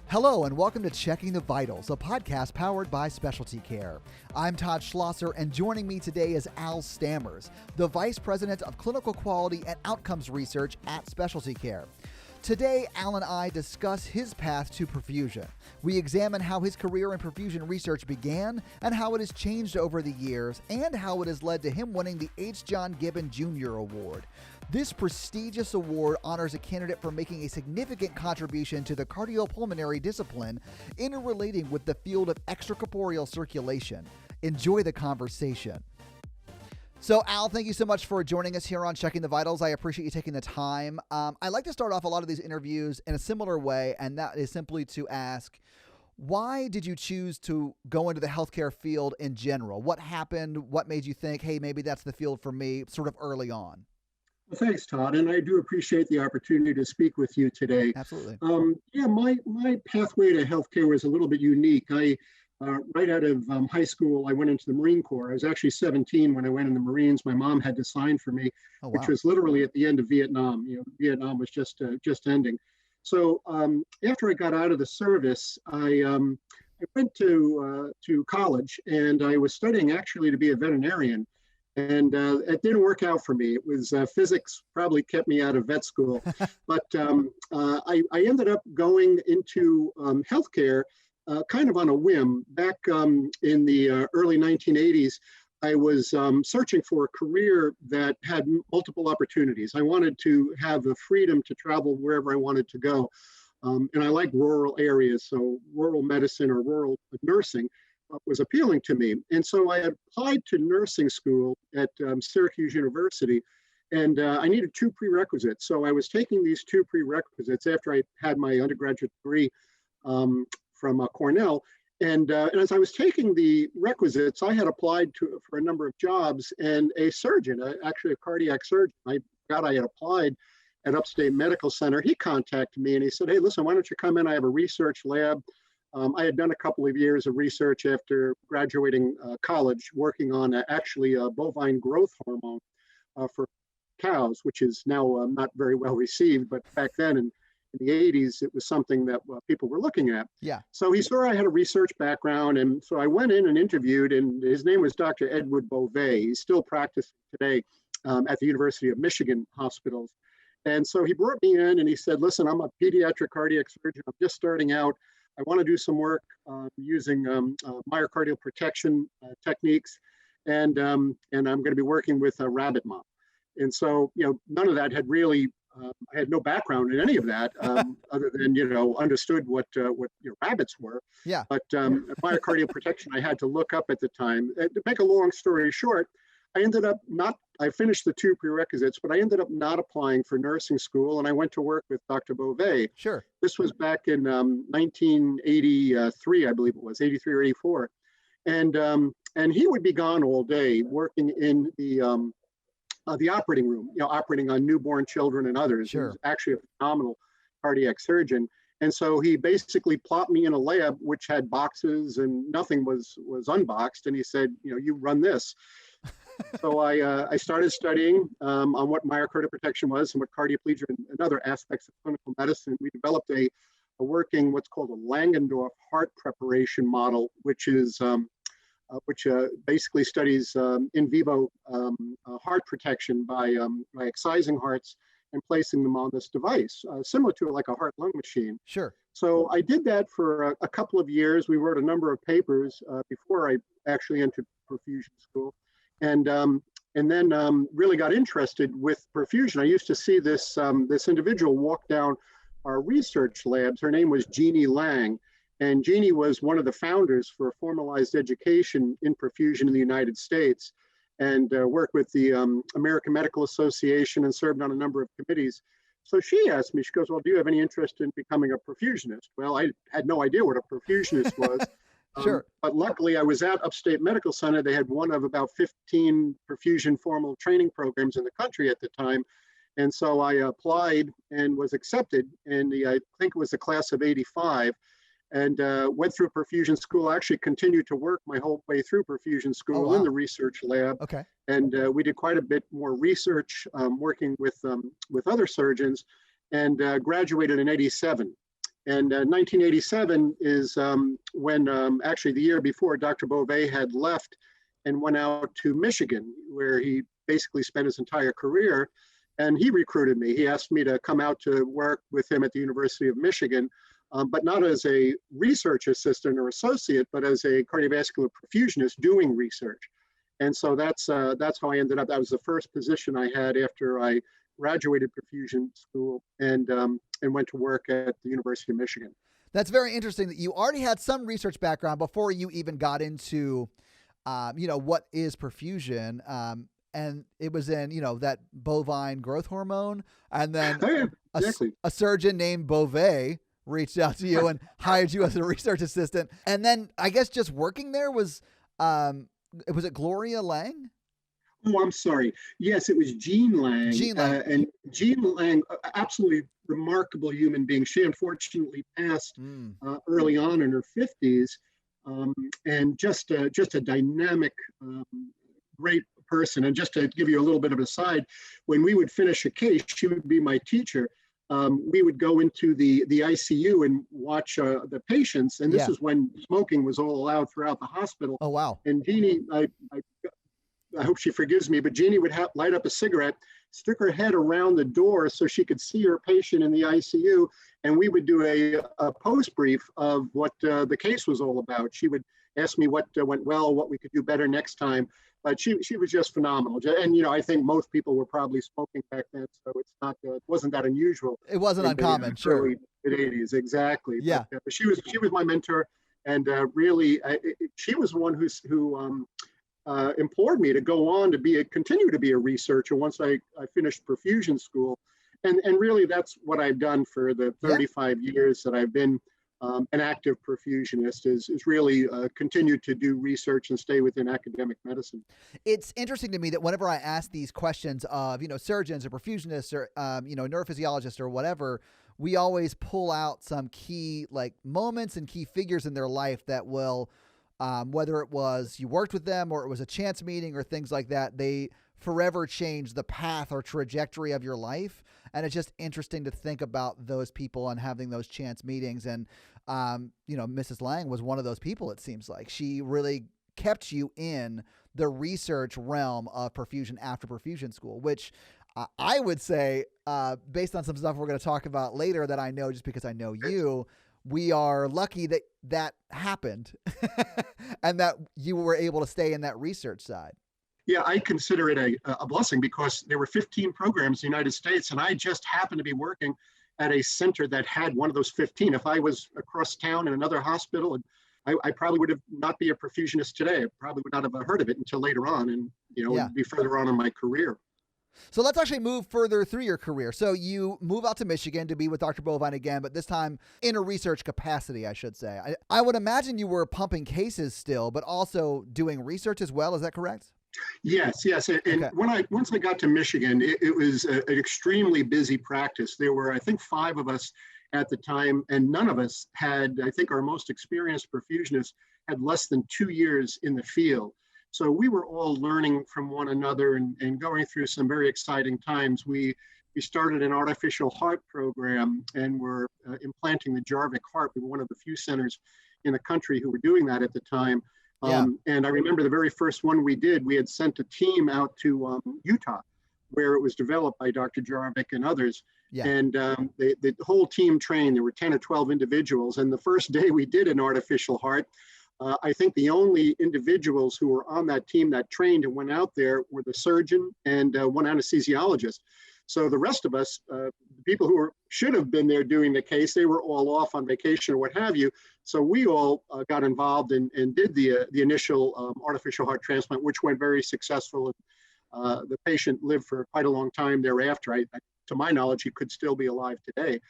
Hello and welcome to Checking the Vitals, a podcast powered by SpecialtyCare. I'm Todd Schlosser, and joining me today is Al Stammers, the Vice President of Clinical Quality and Outcomes Research at SpecialtyCare. Today, Al and I discuss his path to perfusion. We examine how his career in perfusion research began and how it has changed over the years and how it has led to him winning the H. John Gibbon Jr. Award. This prestigious award honors a candidate for making a significant contribution to the cardiopulmonary discipline, interrelating with the field of extracorporeal circulation. Enjoy the conversation. So, Al, thank you so much for joining us here on Checking the Vitals. I appreciate you taking the time. I like to start off a lot of these interviews in a similar way, and that is simply to ask, why did you choose to go into the healthcare field in general? What happened? What made you think, hey, maybe that's the field for me, sort of early on? Well, thanks, Todd, and I do appreciate the opportunity to speak with you today. Absolutely. My pathway to healthcare was a little bit unique. Right out of high school, I went into the Marine Corps. I was actually 17 when I went in the Marines. My mom had to sign for me, which was literally at the end of Vietnam. Vietnam was just ending. So after I got out of the service, I went to college, and I was studying actually to be a veterinarian. And it didn't work out for me. It was physics probably kept me out of vet school. But I ended up going into healthcare kind of on a whim. Back in the early 1980s, I was searching for a career that had multiple opportunities. I wanted to have the freedom to travel wherever I wanted to go. And I like rural areas, so rural medicine or rural nursing was appealing to me. And so I applied to nursing school at Syracuse University, and I needed two prerequisites. So I was taking these two prerequisites after I had my undergraduate degree from Cornell. And as I was taking the requisites, I had applied for a number of jobs, and a surgeon, actually a cardiac surgeon, I forgot I had applied at Upstate Medical Center. He contacted me and he said, hey, listen, why don't you come in? I have a research lab. I had done a couple of years of research after graduating college, working on actually a bovine growth hormone for cows, which is now not very well received, but back then in the 80s, it was something that people were looking at. Yeah. So he saw I had a research background, and so I went in and interviewed, and his name was Dr. Edward Beauvais. He's still practicing today at the University of Michigan hospitals. And so he brought me in and he said, listen, I'm a pediatric cardiac surgeon. I'm just starting out. I want to do some work using myocardial protection techniques, and I'm going to be working with a rabbit mom. And so, none of that had really, I had no background in any of that, other than, understood what rabbits were. Yeah. But myocardial protection, I had to look up at the time. To make a long story short, I finished the two prerequisites, but I ended up not applying for nursing school, and I went to work with Dr. Beauvais. Sure. This was back in 1983, I believe it was, 83 or 84. And he would be gone all day working in the operating room, operating on newborn children and others. Sure. He was actually a phenomenal cardiac surgeon. And so he basically plopped me in a lab which had boxes and nothing was unboxed. And he said, you run this. So I started studying on what myocardial protection was and what cardioplegia and other aspects of clinical medicine. We developed a working what's called a Langendorf heart preparation model, which basically studies in vivo heart protection by excising hearts and placing them on this device, similar to like a heart-lung machine. Sure. So I did that for a couple of years. We wrote a number of papers before I actually entered perfusion school. And then really got interested with perfusion. I used to see this individual walk down our research labs. Her name was Jeannie Lang. And Jeannie was one of the founders for formalized education in perfusion in the United States, and worked with the American Medical Association and served on a number of committees. So she asked me, she goes, well, do you have any interest in becoming a perfusionist? Well, I had no idea what a perfusionist was. Sure. But luckily, I was at Upstate Medical Center. They had one of about 15 perfusion formal training programs in the country at the time. And so I applied and was accepted in I think it was the class of 85. and went through perfusion school. I actually continued to work my whole way through perfusion school in the research lab. Okay. And we did quite a bit more research working with other surgeons, and graduated in 87. And 1987 is when actually the year before Dr. Beauvais had left and went out to Michigan, where he basically spent his entire career. And he recruited me. He asked me to come out to work with him at the University of Michigan, but not as a research assistant or associate, but as a cardiovascular perfusionist doing research. And so that's how I ended up. That was the first position I had after I graduated perfusion school and went to work at the University of Michigan. That's very interesting that you already had some research background before you even got into, what is perfusion. And it was in, that bovine growth hormone. And then a surgeon named Beauvais reached out to you and hired you as a research assistant. And then I guess just working there was it Gloria Lang? Oh, I'm sorry. Yes, it was Jean Lang. Jean Lang. And Jean Lang, absolutely remarkable human being. She unfortunately passed early on in her 50s. And just a dynamic, great person. And just to give you a little bit of an aside, when we would finish a case, she would be my teacher. We would go into the ICU and watch the patients. And this is when smoking was all allowed throughout the hospital. Oh, wow. And Jeannie, I hope she forgives me, but Jeannie would light up a cigarette, stick her head around the door so she could see her patient in the ICU. And we would do a post brief of what the case was all about. She would ask me what went well, what we could do better next time. But she was just phenomenal. And, I think most people were probably smoking back then. So it wasn't that unusual. It wasn't uncommon, sure. Early 80s, exactly. Yeah. But she was my mentor. And really, she was the one who implored me to go on to continue to be a researcher once I finished perfusion school. And really, that's what I've done for the 35 years that I've been an active perfusionist, is really continue to do research and stay within academic medicine. It's interesting to me that whenever I ask these questions of, surgeons or perfusionists or, neurophysiologists or whatever, we always pull out some key moments and key figures in their life that will, whether it was you worked with them or it was a chance meeting or things like that, they forever change the path or trajectory of your life. And it's just interesting to think about those people and having those chance meetings. And, Mrs. Lang was one of those people, it seems like. She really kept you in the research realm of perfusion after perfusion school, which I would say, based on some stuff we're going to talk about later that I know just because I know you, we are lucky that that happened and that you were able to stay in that research side. Yeah, I consider it a blessing because there were 15 programs in the United States, and I just happened to be working at a center that had one of those 15. If I was across town in another hospital, I probably would have not be a perfusionist today. I probably would not have heard of it until later on, and would be further on in my career. So let's actually move further through your career. So you move out to Michigan to be with Dr. Bovine again, but this time in a research capacity, I should say. I would imagine you were pumping cases still, but also doing research as well. Is that correct? Yes. And okay. Once I got to Michigan, it was an extremely busy practice. There were, I think, 5 of us at the time, and none of us had, I think our most experienced perfusionists had less than 2 years in the field. So we were all learning from one another and going through some very exciting times. We started an artificial heart program and were implanting the Jarvik heart. We were one of the few centers in the country who were doing that at the time. And I remember the very first one we did, we had sent a team out to Utah, where it was developed by Dr. Jarvik and others. Yeah. And the whole team trained. There were 10 or 12 individuals. And the first day we did an artificial heart, I think the only individuals who were on that team that trained and went out there were the surgeon and one anesthesiologist. So the rest of us, the people who should have been there doing the case, they were all off on vacation or what have you. So we all got involved and did the initial artificial heart transplant, which went very successful. The patient lived for quite a long time thereafter. To my knowledge, he could still be alive today.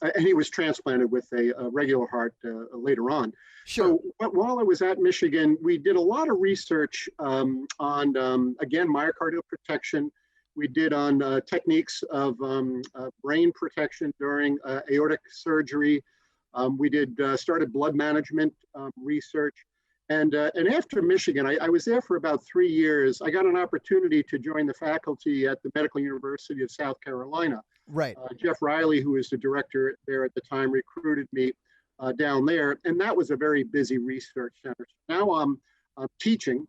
And he was transplanted with a regular heart later on. Sure. So while I was at Michigan, we did a lot of research on, again, myocardial protection. We did on techniques of brain protection during aortic surgery. We did started blood management research. And after Michigan, I was there for about 3 years. I got an opportunity to join the faculty at the Medical University of South Carolina. Right. Jeff Riley, who was the director there at the time, recruited me down there. And that was a very busy research center. Now I'm teaching,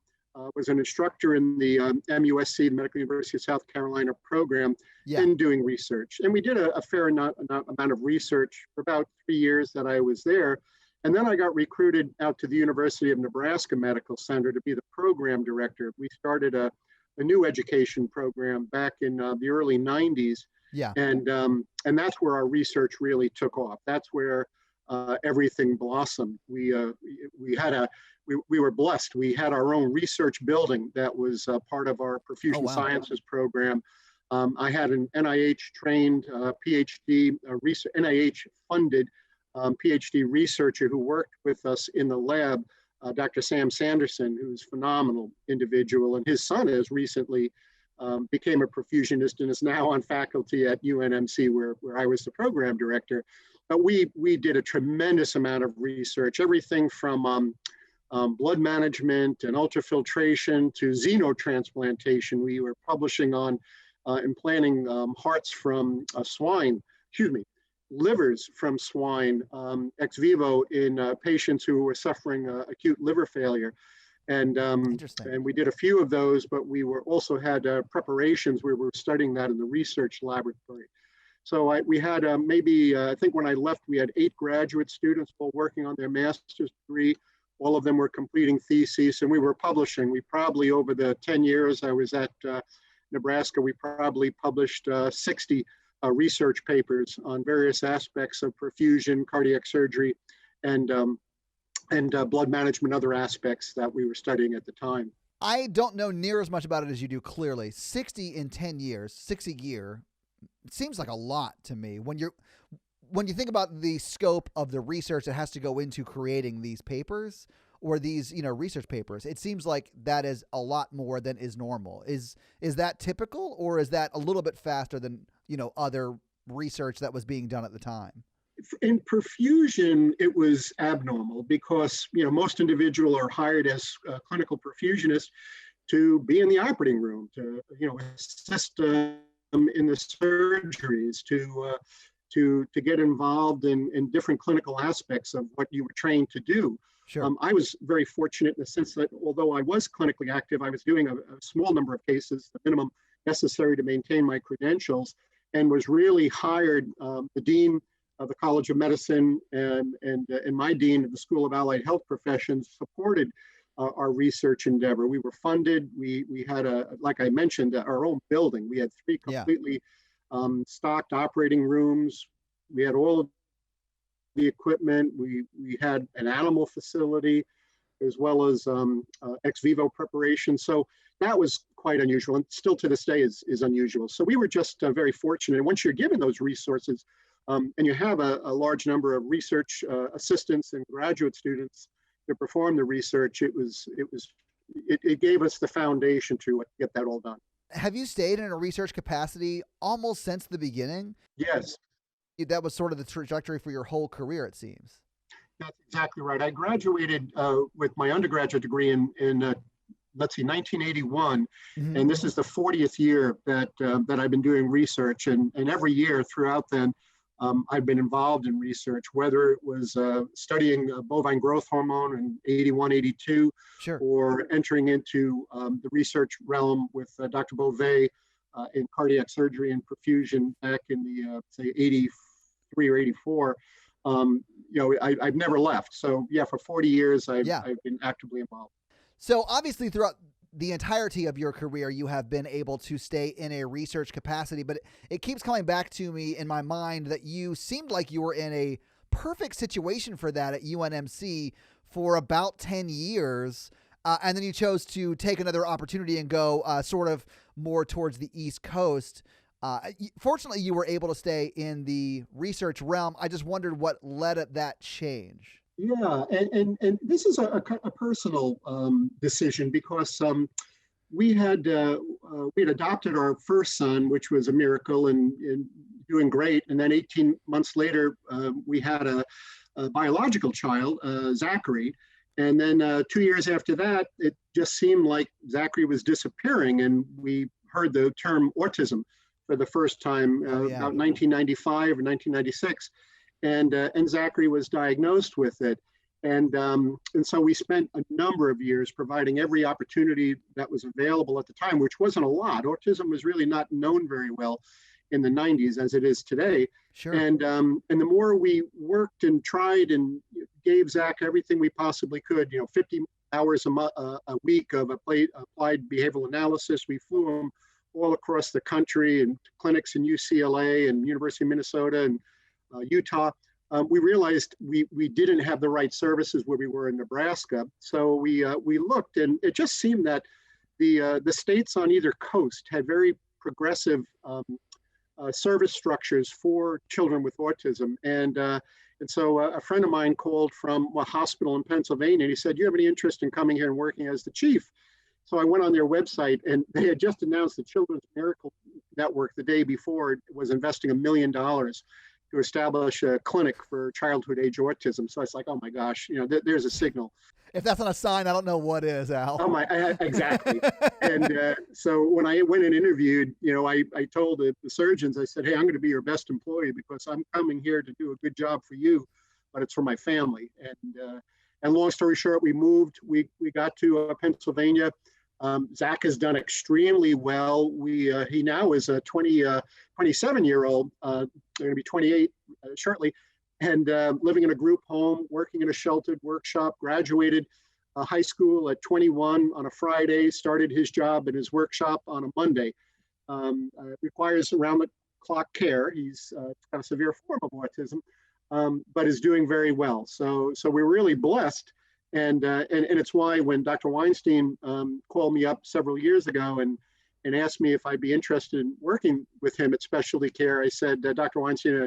was an instructor in the MUSC, the Medical University of South Carolina program, and doing research. And we did a fair amount of research for about 3 years that I was there. And then I got recruited out to the University of Nebraska Medical Center to be the program director. We started a new education program back in the early 90s. Yeah. And that's where our research really took off. That's where everything blossomed. We were blessed. We had our own research building that was part of our perfusion sciences program. I had an NIH-trained PhD, NIH-funded PhD researcher who worked with us in the lab, Dr. Sam Sanderson, who's a phenomenal individual, and his son has recently became a perfusionist and is now on faculty at UNMC, where I was the program director. But we did a tremendous amount of research, everything from blood management and ultrafiltration to xenotransplantation. We were publishing on implanting hearts from livers from swine ex vivo in patients who were suffering acute liver failure. And we did a few of those, but we also had preparations where we were studying that in the research laboratory. So we had I think when I left, we had 8 graduate students all working on their master's degree. All of them were completing theses, and we were publishing. We probably, over the 10 years I was at Nebraska, we probably published 60 research papers on various aspects of perfusion, cardiac surgery, and blood management, other aspects that we were studying at the time. I don't know near as much about it as you do, clearly. 60 in 10 years, 6 a year, it seems like a lot to me. When you think about the scope of the research that has to go into creating these papers or these, research papers, it seems like that is a lot more than is normal. Is that typical, or is that a little bit faster than, other research that was being done at the time? In perfusion, it was abnormal because, most individuals are hired as clinical perfusionists to be in the operating room, to, assist in the surgeries, to get involved in different clinical aspects of what you were trained to do. Sure. I was very fortunate in the sense that although I was clinically active, I was doing a small number of cases, the minimum necessary to maintain my credentials, and was really hired. The dean of the College of Medicine and my dean of the School of Allied Health Professions supported our research endeavor. We were funded. We had like I mentioned, our own building. We had 3 completely stocked operating rooms. We had all of the equipment. We had an animal facility, as well as ex vivo preparation. So that was quite unusual, and still to this day is unusual. So we were just very fortunate. And once you're given those resources, and you have a large number of research assistants and graduate students to perform the research, it gave us the foundation to get that all done. Have you stayed in a research capacity almost since the beginning? Yes. That was sort of the trajectory for your whole career, it seems. That's exactly right. I graduated with my undergraduate degree in 1981, and this is the 40th year that I've been doing research, and every year throughout then, I've been involved in research, whether it was studying bovine growth hormone in 81, 82, sure, or entering into the research realm with Dr. Beauvais in cardiac surgery and perfusion back in the, say, 83 or 84. I've never left. So yeah, for 40 years, I've been actively involved. So obviously throughout the entirety of your career, you have been able to stay in a research capacity, but it keeps coming back to me in my mind that you seemed like you were in a perfect situation for that at UNMC for about 10 years. And then you chose to take another opportunity and go sort of more towards the East Coast. Fortunately, you were able to stay in the research realm. I just wondered what led at that change. Yeah, and this is a personal decision because we had adopted our first son, which was a miracle and doing great. And then 18 months later, we had biological child, Zachary. And then 2 years after that, it just seemed like Zachary was disappearing, and we heard the term autism for the first time about 1995 or 1996, and Zachary was diagnosed with it. And so we spent a number of years providing every opportunity that was available at the time, which wasn't a lot. Autism was really not known very well in the 90s as it is today. Sure. And the more we worked and tried and gave Zach everything we possibly could, 50 hours a week of applied behavioral analysis. We flew him all across the country and clinics in UCLA and University of Minnesota and Utah. We realized we didn't have the right services where we were in Nebraska. So we looked, and it just seemed that the states on either coast had very progressive service structures for children with autism. And so a friend of mine called from a hospital in Pennsylvania, and he said, "Do you have any interest in coming here and working as the chief?" So I went on their website, and they had just announced the Children's Miracle Network the day before was investing $1 million to establish a clinic for childhood age autism. So it's like, oh my gosh, there's a signal. If that's not a sign, I don't know what is, Al. Oh my, exactly. And so when I went and interviewed, I told the surgeons, I said, "Hey, I'm going to be your best employee because I'm coming here to do a good job for you, but it's for my family." And long story short, we moved. We got to Pennsylvania. Zach has done extremely well. He now is a 27-year-old, going to be 28 shortly, and living in a group home, working in a sheltered workshop, graduated high school at 21 on a Friday, started his job in his workshop on a Monday. Requires around-the-clock care. He's got a severe form of autism, but is doing very well. So we're really blessed. And it's why when Dr. Weinstein called me up several years ago and asked me if I'd be interested in working with him at SpecialtyCare, I said, "Dr. Weinstein,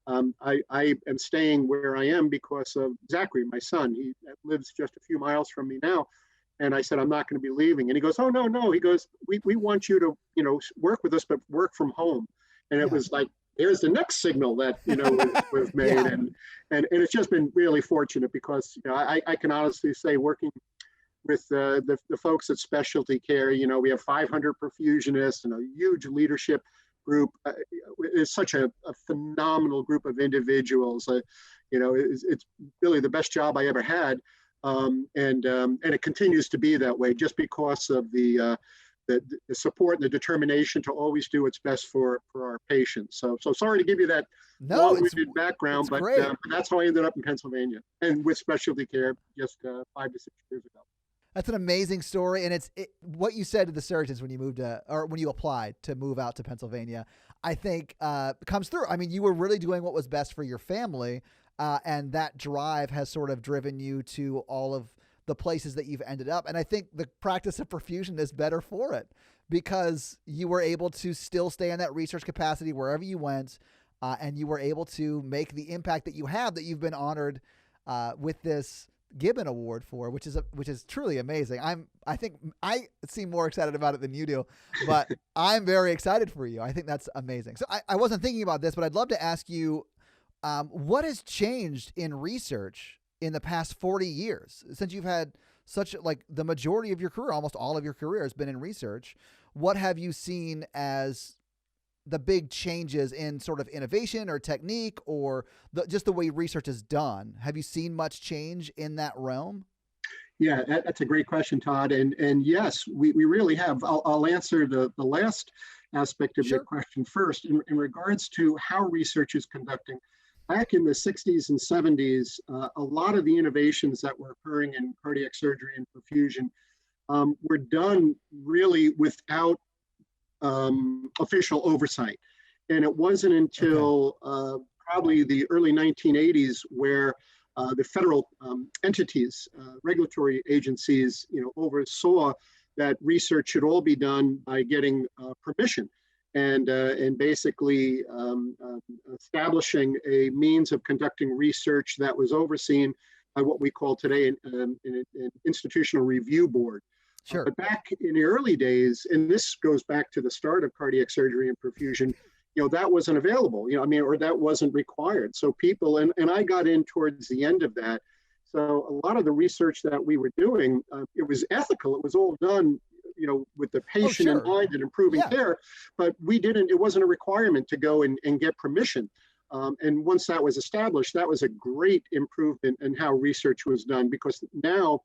I am staying where I am because of Zachary, my son. He lives just a few miles from me now." And I said, "I'm not going to be leaving." And he goes, "Oh, no. He goes, we want you to, work with us, but work from home." And it was like, there's the next signal that was made. Yeah. And it's just been really fortunate because I can honestly say, working with the folks at SpecialtyCare, we have 500 perfusionists and a huge leadership group. It's such a phenomenal group of individuals. It's really the best job I ever had, and it continues to be that way just because of the support and the determination to always do what's best for our patients. So sorry to give you that long-winded background, but that's how I ended up in Pennsylvania and with SpecialtyCare just 5 to 6 years ago. That's an amazing story, and what you said to the surgeons when you when you applied to move out to Pennsylvania, I think comes through. I mean, you were really doing what was best for your family, and that drive has sort of driven you to all of the places that you've ended up. And I think the practice of perfusion is better for it because you were able to still stay in that research capacity wherever you went. And you were able to make the impact that you have, that you've been honored with this Gibbon Award for, which is truly amazing. I think I seem more excited about it than you do, but I'm very excited for you. I think that's amazing. So I wasn't thinking about this, but I'd love to ask you, what has changed in research in the past 40 years, since you've had the majority of your career, almost all of your career has been in research? What have you seen as the big changes in sort of innovation or technique or just the way research is done? Have you seen much change in that realm? Yeah, that's a great question, Todd. And yes, we really have. I'll answer the last aspect of your question first in regards to how research is conducting. Back in the 60s and 70s, a lot of the innovations that were occurring in cardiac surgery and perfusion were done really without official oversight. And it wasn't until probably the early 1980s where the federal entities, regulatory agencies, oversaw that research should all be done by getting permission. And basically establishing a means of conducting research that was overseen by what we call today an institutional review board. Sure. But back in the early days, and this goes back to the start of cardiac surgery and perfusion, that wasn't available, or that wasn't required. So people, and I got in towards the end of that. So a lot of the research that we were doing, it was ethical. It was all done, with the patient in mind and improving care, but it wasn't a requirement to go and get permission. And once that was established, that was a great improvement in how research was done, because now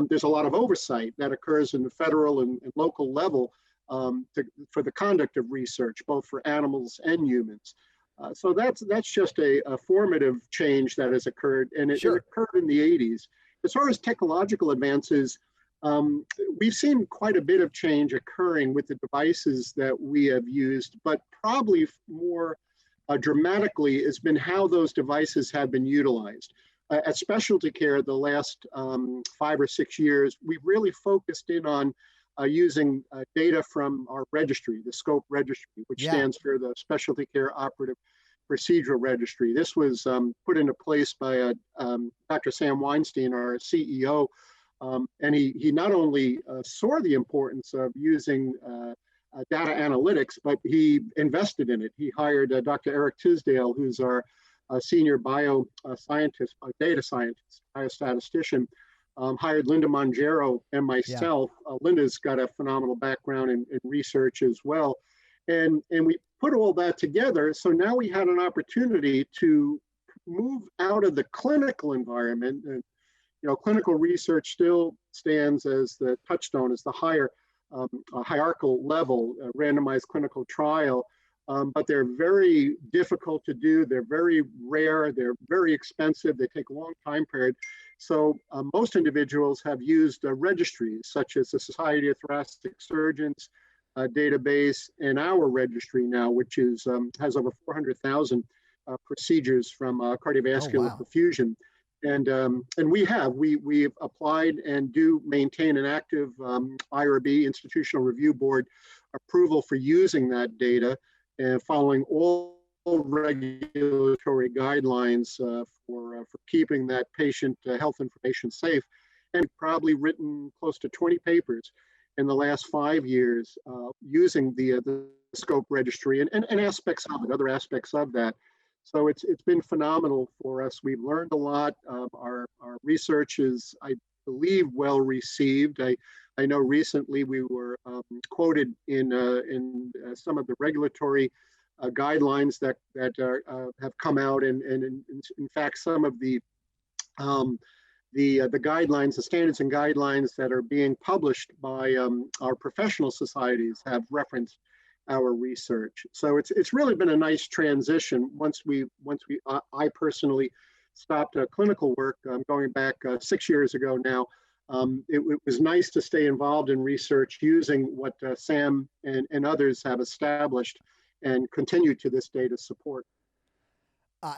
there's a lot of oversight that occurs in the federal and local level for the conduct of research, both for animals and humans. So that's just a formative change that has occurred, and it occurred in the 80s. As far as technological advances, we've seen quite a bit of change occurring with the devices that we have used, but probably more dramatically has been how those devices have been utilized. At SpecialtyCare, the last 5 or 6 years, we've really focused in on using data from our registry, the SCOPE registry, which stands for the SpecialtyCare Operative Procedural Registry. This was put into place by Dr. Sam Weinstein, our CEO, and he not only saw the importance of using data analytics, but he invested in it. He hired Dr. Eric Tisdale, who's our senior bioscientist, data scientist, biostatistician, hired Linda Mongero and myself. Linda's got a phenomenal background in research as well. And we put all that together. So now we had an opportunity to move out of the clinical environment. And, clinical research still stands as the touchstone, as the higher hierarchical level, randomized clinical trial. But they're very difficult to do. They're very rare. They're very expensive. They take a long time period. So most individuals have used registries such as the Society of Thoracic Surgeons database, and our registry now, which is has over 400,000 procedures from cardiovascular perfusion. And we've applied and do maintain an active IRB, Institutional Review Board, approval for using that data and following all regulatory guidelines for keeping that patient health information safe. And probably written close to 20 papers in the last 5 years using the SCOPE registry and aspects of it, other aspects of that. So it's been phenomenal for us. We've learned a lot. Our research is, I believe, well received. I know recently we were quoted in some of the regulatory guidelines that have come out, and in fact some of the guidelines, the standards and guidelines that are being published by our professional societies have referenced our research. So it's really been a nice transition once I personally stopped clinical work going back 6 years ago now. It was nice to stay involved in research using what Sam and others have established and continue to this day to support.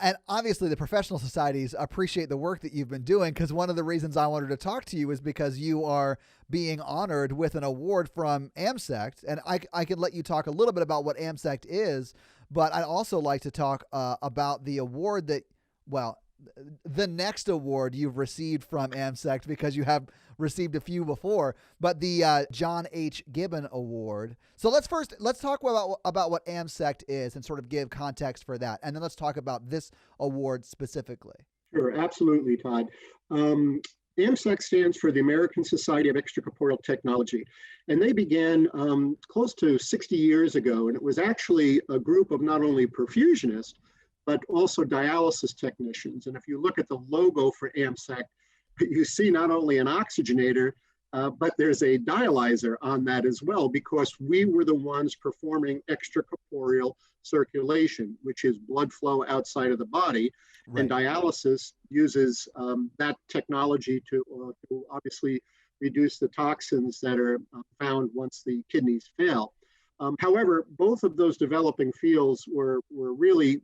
And obviously the professional societies appreciate the work that you've been doing, because one of the reasons I wanted to talk to you is because you are being honored with an award from AMSEC. And I could let you talk a little bit about what AMSEC is, but I'd also like to talk about the award that, the next award you've received from AMSEC, because you have received a few before, but the John H. Gibbon Award. So let's talk about what AMSEC is and sort of give context for that. And then let's talk about this award specifically. Sure, absolutely, Todd. AMSEC stands for the American Society of Extracorporeal Technology. And they began close to 60 years ago. And it was actually a group of not only perfusionists, but also dialysis technicians. And if you look at the logo for AMSEC, you see not only an oxygenator, but there's a dialyzer on that as well, because we were the ones performing extracorporeal circulation, which is blood flow outside of the body. Right. And dialysis uses that technology to obviously reduce the toxins that are found once the kidneys fail. However, both of those developing fields were really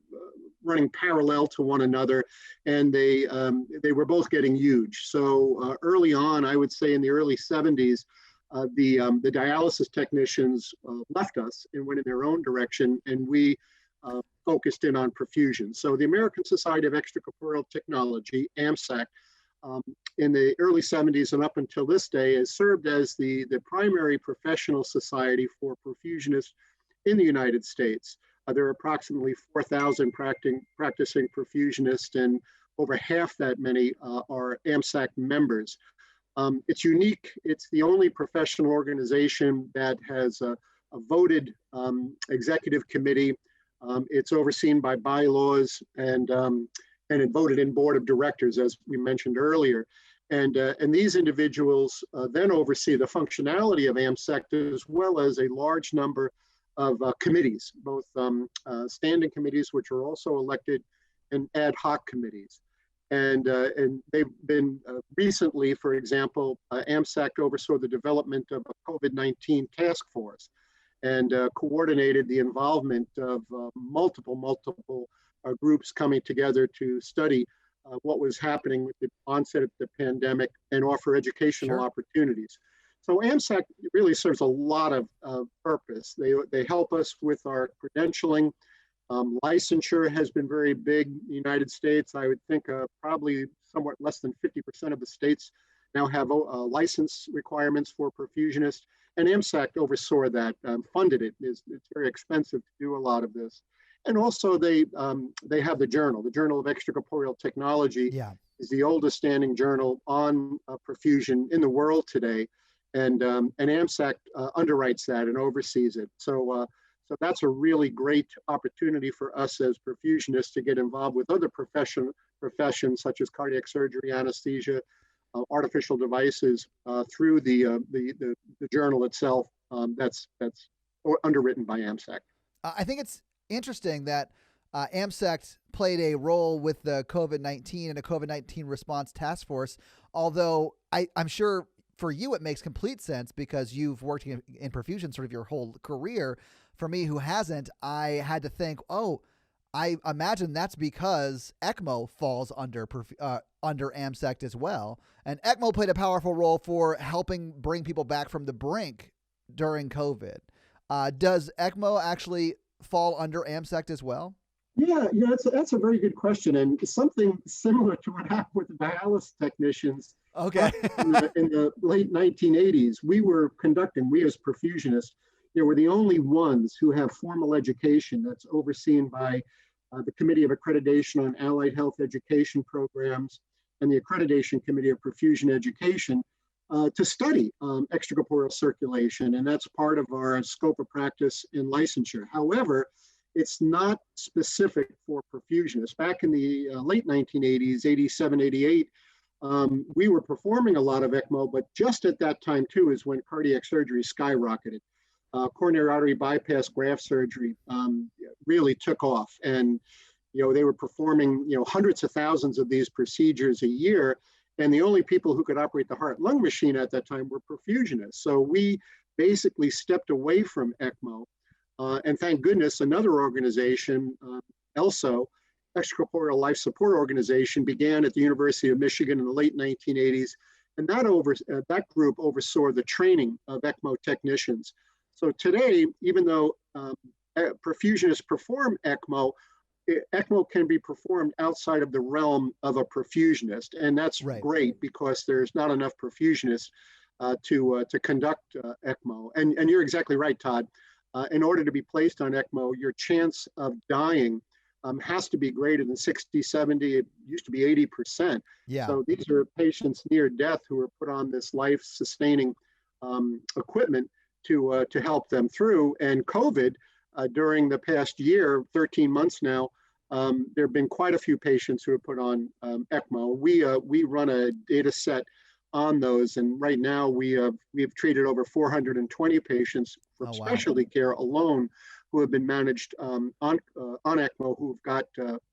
running parallel to one another, and they were both getting huge. So early on, I would say in the early 70s, the dialysis technicians left us and went in their own direction, and we focused in on perfusion. So the American Society of Extracorporeal Technology, AMSEC, in the early 70s and up until this day, has served as the primary professional society for perfusionists in the United States. There are approximately 4,000 practicing perfusionists, and over half that many are AMSEC members. It's unique. It's the only professional organization that has a voted executive committee. It's overseen by bylaws, and it voted in board of directors, as we mentioned earlier. And these individuals then oversee the functionality of AMSEC, as well as a large number of committees, both standing committees, which are also elected, and ad hoc committees. And they've been recently, for example, AMSEC oversaw the development of a COVID-19 task force and coordinated the involvement of multiple groups coming together to study what was happening with the onset of the pandemic and offer educational opportunities. So AMSEC really serves a lot of purpose. They help us with our credentialing. Licensure has been very big in the United States. I would think probably somewhat less than 50% of the states now have license requirements for perfusionists, and AMSEC oversaw that, funded it. It's very expensive to do a lot of this. And also they have the Journal of Extracorporeal Technology. Is the oldest standing journal on perfusion in the world today. And AMSEC underwrites that and oversees it. So that's a really great opportunity for us as perfusionists to get involved with other professions such as cardiac surgery, anesthesia, artificial devices through the journal itself that's underwritten by AMSEC. I think it's interesting that AMSEC played a role with the COVID-19 and a COVID-19 response task force, although I'm sure for you it makes complete sense because you've worked in perfusion sort of your whole career. For me, who hasn't, I had to think, I imagine that's because ECMO falls under AMSEC as well. And ECMO played a powerful role for helping bring people back from the brink during COVID. Does ECMO actually fall under AMSEC as well? Yeah, that's a very good question, and something similar to what happened with the dialysis technicians. Okay. in the late 1980s, we as perfusionists, were the only ones who have formal education that's overseen by the Committee of Accreditation on Allied Health Education Programs and the Accreditation Committee of Perfusion Education to study extracorporeal circulation, and that's part of our scope of practice in licensure. However, it's not specific for perfusionists. Back in the late 1980s, 87, 88, we were performing a lot of ECMO, but just at that time too is when cardiac surgery skyrocketed. Coronary artery bypass graft surgery really took off, and they were performing hundreds of thousands of these procedures a year, and the only people who could operate the heart-lung machine at that time were perfusionists. So we basically stepped away from ECMO, and thank goodness another organization, ELSO, Extracorporeal Life Support Organization, began at the University of Michigan in the late 1980s, and that group oversaw the training of ECMO technicians. So today, even though perfusionists perform ECMO, ECMO can be performed outside of the realm of a perfusionist, and that's great because there's not enough perfusionists to conduct ECMO. And you're exactly right, Todd. In order to be placed on ECMO, your chance of dying has to be greater than 60, 70, it used to be 80%. Yeah. So these are patients near death who are put on this life-sustaining equipment to help them through. And COVID, during the past year, 13 months now, there have been quite a few patients who are put on ECMO. We run a data set on those, and right now we've treated over 420 patients from SpecialtyCare alone who have been managed on ECMO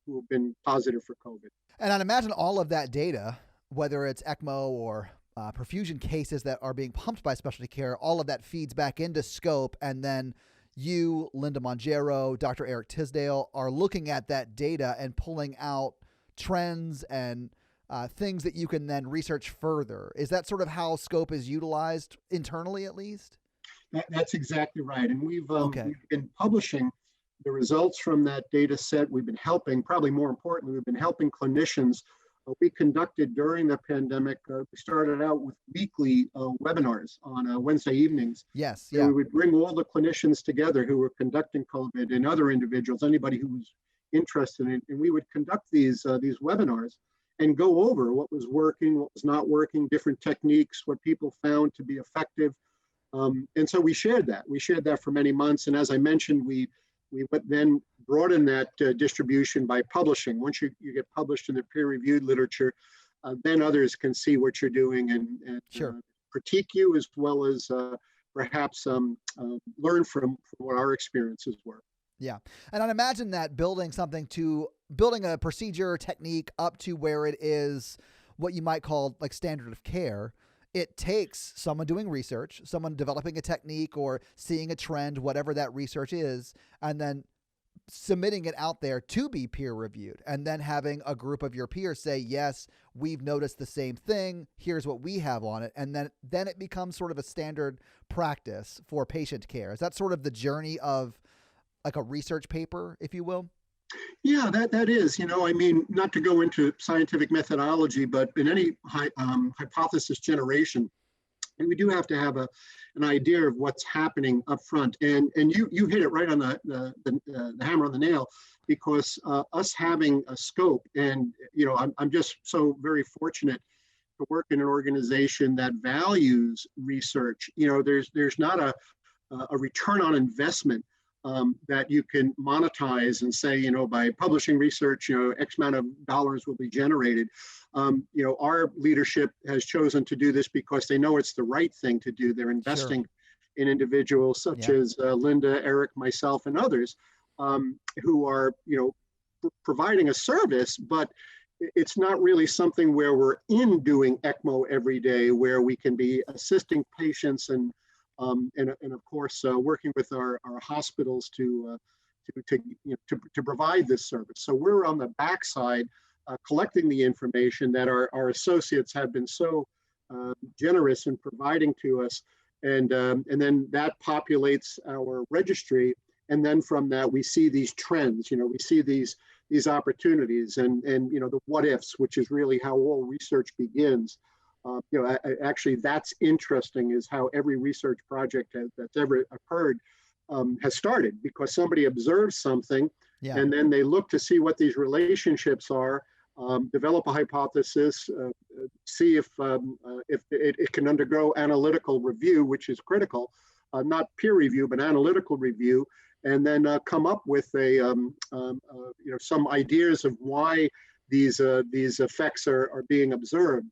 who've been positive for COVID. And I'd imagine all of that data, whether it's ECMO or perfusion cases that are being pumped by SpecialtyCare, all of that feeds back into scope, and then you, Linda Mongero, Dr. Eric Tisdale are looking at that data and pulling out trends and things that you can then research further. Is that sort of how scope is utilized internally, at least? That's exactly right. And we've been publishing the results from that data set. We've been helping, probably more importantly, we've been helping clinicians we conducted during the pandemic. We started out with weekly webinars on Wednesday evenings. Yes, And yeah. we would bring all the clinicians together who were conducting COVID and other individuals, anybody who was interested in it, and we would conduct these webinars and go over what was working, what was not working, different techniques, what people found to be effective. And so we shared that. We shared that for many months. And as I mentioned, we then broaden that distribution by publishing. Once you get published in the peer-reviewed literature, then others can see what you're doing and Sure. critique you, as well as perhaps learn from what our experiences were. Yeah. And I'd imagine that building a procedure technique up to where it is what you might call like standard of care, it takes someone doing research, someone developing a technique or seeing a trend, whatever that research is, and then submitting it out there to be peer reviewed, and then having a group of your peers say, yes, we've noticed the same thing. Here's what we have on it. And then it becomes sort of a standard practice for patient care. Is that sort of the journey of like a research paper, if you will? Yeah, that is, I mean, not to go into scientific methodology, but in any hypothesis generation, and we do have to have an idea of what's happening up front. And you hit it right on the hammer on the nail, because us having a scope, and I'm just so very fortunate to work in an organization that values research. There's not a return on investment that you can monetize and say, by publishing research, X amount of dollars will be generated. Our leadership has chosen to do this because they know it's the right thing to do. They're investing in individuals such as Linda, Eric, myself, and others who are, providing a service, but it's not really something where we're doing ECMO every day, where we can be assisting patients and of course, working with our hospitals to provide this service. So we're on the backside collecting the information that our associates have been so generous in providing to us, and then that populates our registry. And then from that, we see these trends. We see these opportunities, and the what ifs, which is really how all research begins. Actually, that's interesting, is how every research project that's ever occurred has started, because somebody observes something, and then they look to see what these relationships are, develop a hypothesis, see if it can undergo analytical review, which is critical, not peer review, but analytical review, and then come up with some ideas of why these effects are being observed.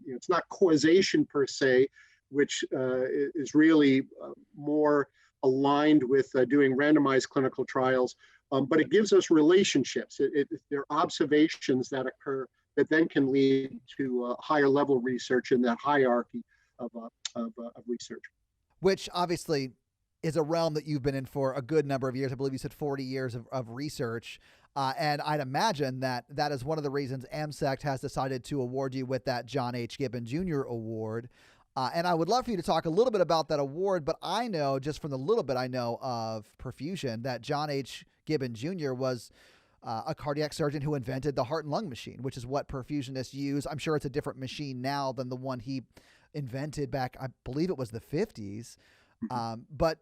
It's not causation per se, which is really more aligned with doing randomized clinical trials, but it gives us relationships. They're observations that occur that then can lead to higher level research in that hierarchy of research. Which obviously is a realm that you've been in for a good number of years. I believe you said 40 years of research. And I'd imagine that is one of the reasons AMSEC has decided to award you with that John H. Gibbon Jr. award. And I would love for you to talk a little bit about that award, but I know, just from the little bit I know of perfusion, that John H. Gibbon Jr. was a cardiac surgeon who invented the heart and lung machine, which is what perfusionists use. I'm sure it's a different machine now than the one he invented back, I believe it was the 50s. But,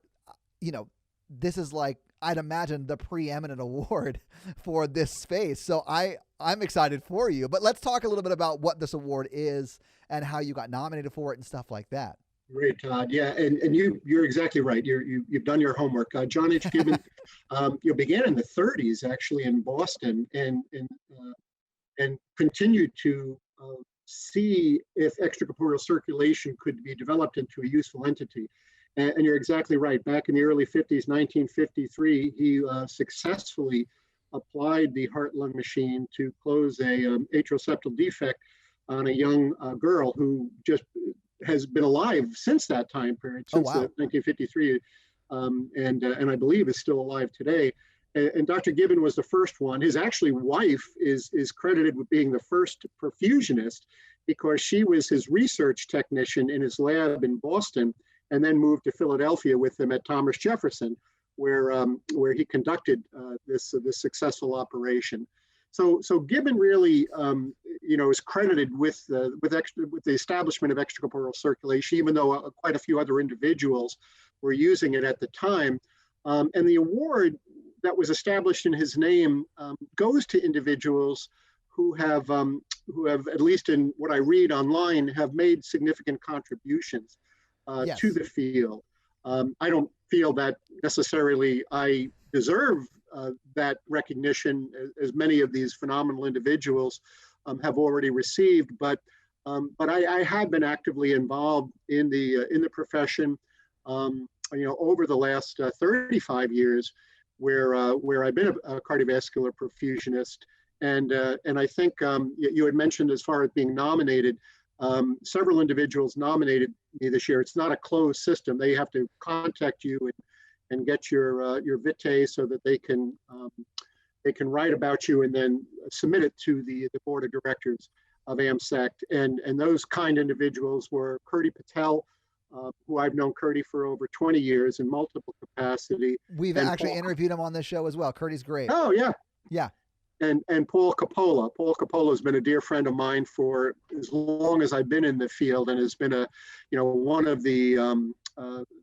this is like, I'd imagine, the preeminent award for this space. So I'm excited for you. But let's talk a little bit about what this award is and how you got nominated for it and stuff like that. Great, Todd. Yeah, and you're exactly right. You've done your homework. John H. Gibbon began in the 30s, actually, in Boston, and continued to see if extracorporeal circulation could be developed into a useful entity. And you're exactly right. Back in the early 50s, 1953, he successfully applied the heart-lung machine to close a atrial septal defect on a young girl who just has been alive since that time period, since 1953, and I believe is still alive today. And Dr. Gibbon was the first one. His actually wife is credited with being the first perfusionist, because she was his research technician in his lab in Boston, and then moved to Philadelphia with him at Thomas Jefferson, where he conducted this successful operation. So Gibbon really, is credited with the establishment of extracorporeal circulation, even though quite a few other individuals were using it at the time. And the award that was established in his name goes to individuals who have, at least in what I read online, have made significant contributions Yes. to the field. I don't feel that necessarily I deserve that recognition, as many of these phenomenal individuals have already received. But I have been actively involved in the profession, over the last 35 years, where I've been a cardiovascular perfusionist, and I think you had mentioned, as far as being nominated, several individuals nominated me this year. It's not a closed system; they have to contact you and get your vitae so that they can write about you and then submit it to the board of directors of AMSEC. And those kind individuals were Curdy Patel, who I've known Curdy for over 20 years in multiple capacity. We've actually interviewed him on this show as well. Curdy's great. Oh, yeah. Yeah. And Paul Coppola. Paul Coppola has been a dear friend of mine for as long as I've been in the field, and has been one of the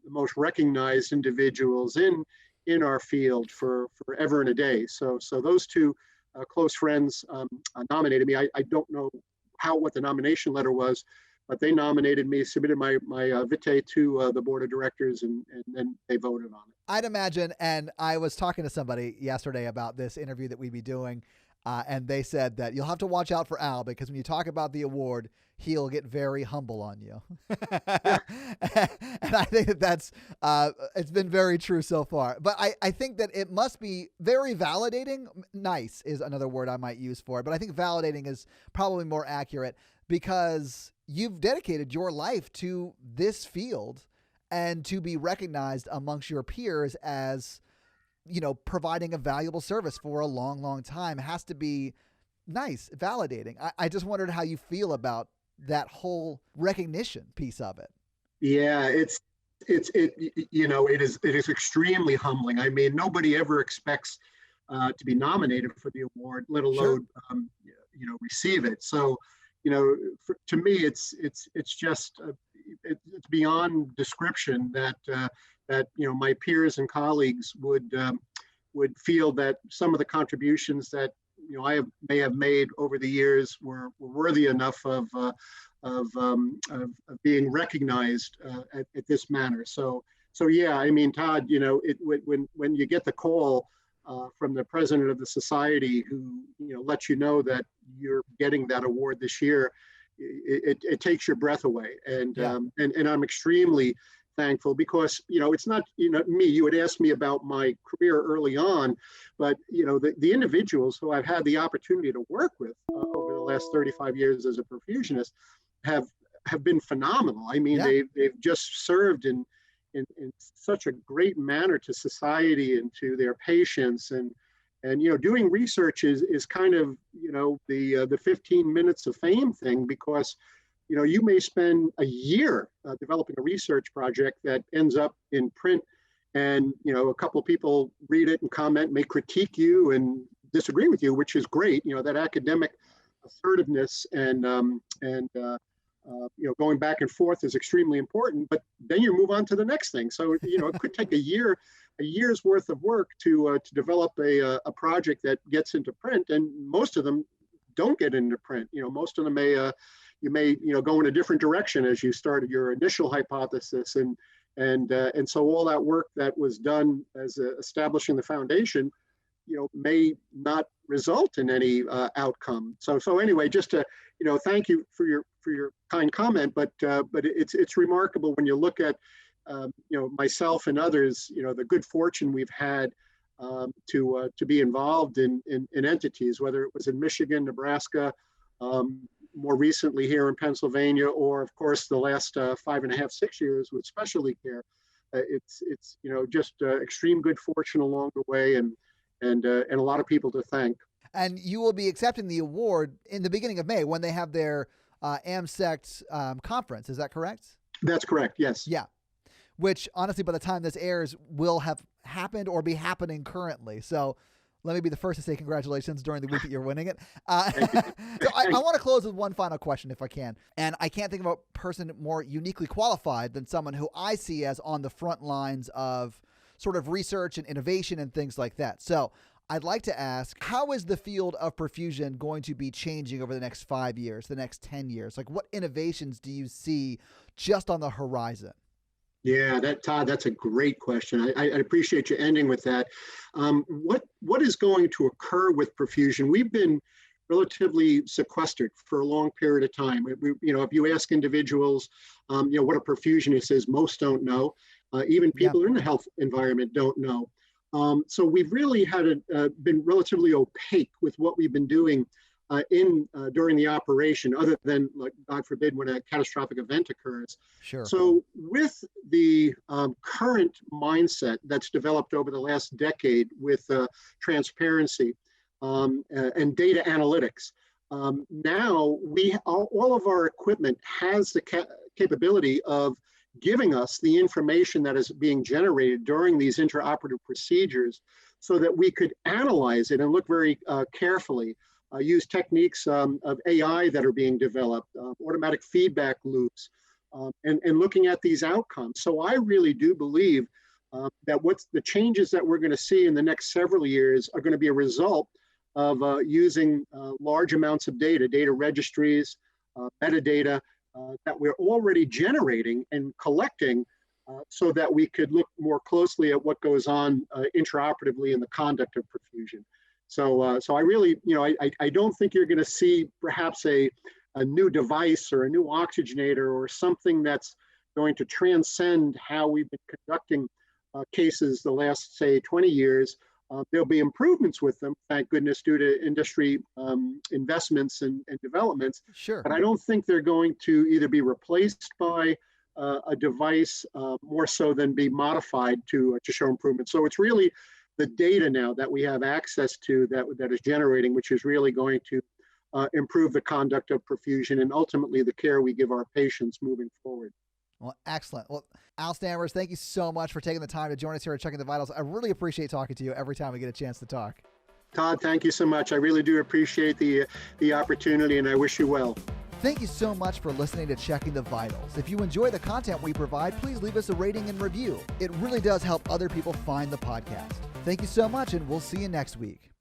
most recognized individuals in our field for ever and a day. So those two close friends nominated me. I don't know what the nomination letter was, but they nominated me, submitted my vitae to the board of directors, and then they voted on it. I'd imagine, and I was talking to somebody yesterday about this interview that we'd be doing, and they said that you'll have to watch out for Al, because when you talk about the award, he'll get very humble on you. And I think that's it's been very true so far. But I think that it must be very validating. Nice is another word I might use for it, but I think validating is probably more accurate, because you've dedicated your life to this field, and to be recognized amongst your peers as, providing a valuable service for a long, long time has to be nice, validating. I just wondered how you feel about that whole recognition piece of it. Yeah, it is extremely humbling. I mean, nobody ever expects to be nominated for the award, let alone receive it. So, to me, it's just it's beyond description that my peers and colleagues would feel that some of the contributions that I may have made over the years were worthy enough of being recognized at this manner. So yeah, I mean, Todd, when you get the call from the president of the society, who lets you know that you're getting that award this year, it takes your breath away. And I'm extremely thankful, because it's not me. You had asked me about my career early on, but the individuals who I've had the opportunity to work with over the last 35 years as a perfusionist have been phenomenal. I mean, they've just served in such a great manner to society and to their patients, and doing research is kind of the 15 minutes of fame thing, because you may spend a year developing a research project that ends up in print, and a couple of people read it and comment, may critique you and disagree with you, which is great. That academic assertiveness and going back and forth is extremely important. But then you move on to the next thing. So it could take a year's worth of work to develop a project that gets into print, and most of them don't get into print. Most of them you may go in a different direction as you started your initial hypothesis, and so all that work that was done as establishing the foundation may not result in any outcome. So anyway, just to thank you for your kind comment, but it's remarkable when you look at myself and others, the good fortune we've had to be involved in entities, whether it was in Michigan, Nebraska, more recently here in Pennsylvania, or of course the last 5.5, 6 years with SpecialtyCare. It's just extreme good fortune along the way, and a lot of people to thank. And you will be accepting the award in the beginning of May when they have their AMSEC conference. Is that correct? That's correct. Yes. Yeah. Which honestly, by the time this airs, will have happened or be happening currently. So Let me be the first to say congratulations during the week that you're winning it. So I want to close with one final question if I can. And I can't think of a person more uniquely qualified than someone who I see as on the front lines of sort of research and innovation and things like that. So I'd like to ask, how is the field of perfusion going to be changing over the next 5 years, the next 10 years? Like, what innovations do you see just on the horizon? Yeah, Todd, that's a great question. I appreciate you ending with that. What is going to occur with perfusion? We've been relatively sequestered for a long period of time. If you ask individuals, what a perfusionist is, most don't know. Even people in the health environment don't know. So we've really been relatively opaque with what we've been doing during the operation, other than, like, God forbid, when a catastrophic event occurs. Sure. So with the current mindset that's developed over the last decade with transparency and data analytics, now all of our equipment has the capability of giving us the information that is being generated during these intraoperative procedures so that we could analyze it and look very carefully. Use techniques of AI that are being developed, automatic feedback loops, and looking at these outcomes. So I really do believe that what's the changes that we're going to see in the next several years are going to be a result of using large amounts of data registries, metadata that we're already generating and collecting so that we could look more closely at what goes on intraoperatively in the conduct of perfusion. So I really, I don't think you're going to see perhaps a new device or a new oxygenator or something that's going to transcend how we've been conducting cases the last, say, 20 years. There'll be improvements with them, thank goodness, due to industry investments and developments. Sure. But I don't think they're going to either be replaced by a device more so than be modified to show improvement. So it's really the data now that we have access to that is generating, which is really going to improve the conduct of perfusion and ultimately the care we give our patients moving forward. Well, excellent. Well, Al Stammers, thank you so much for taking the time to join us here at Checking the Vitals. I really appreciate talking to you every time we get a chance to talk. Todd, thank you so much. I really do appreciate the opportunity, and I wish you well. Thank you so much for listening to Checking the Vitals. If you enjoy the content we provide, please leave us a rating and review. It really does help other people find the podcast. Thank you so much, and we'll see you next week.